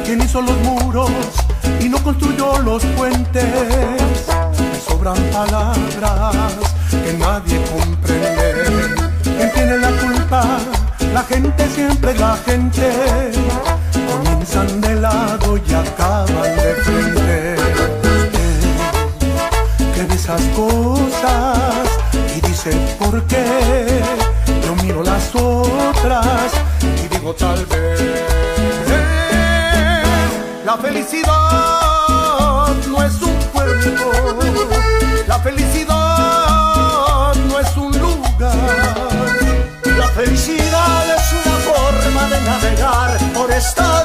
¿Quién hizo los muros y no construyó los puentes? Me sobran palabras que nadie comprende. ¿Quién tiene la culpa? La gente, siempre la gente. Comienzan de lado y acaban de frente. Que ve esas cosas y dice ¿por qué? Yo miro las otras y digo tal vez. La felicidad no es un pueblo, la felicidad no es un lugar. La felicidad es una forma de navegar por esta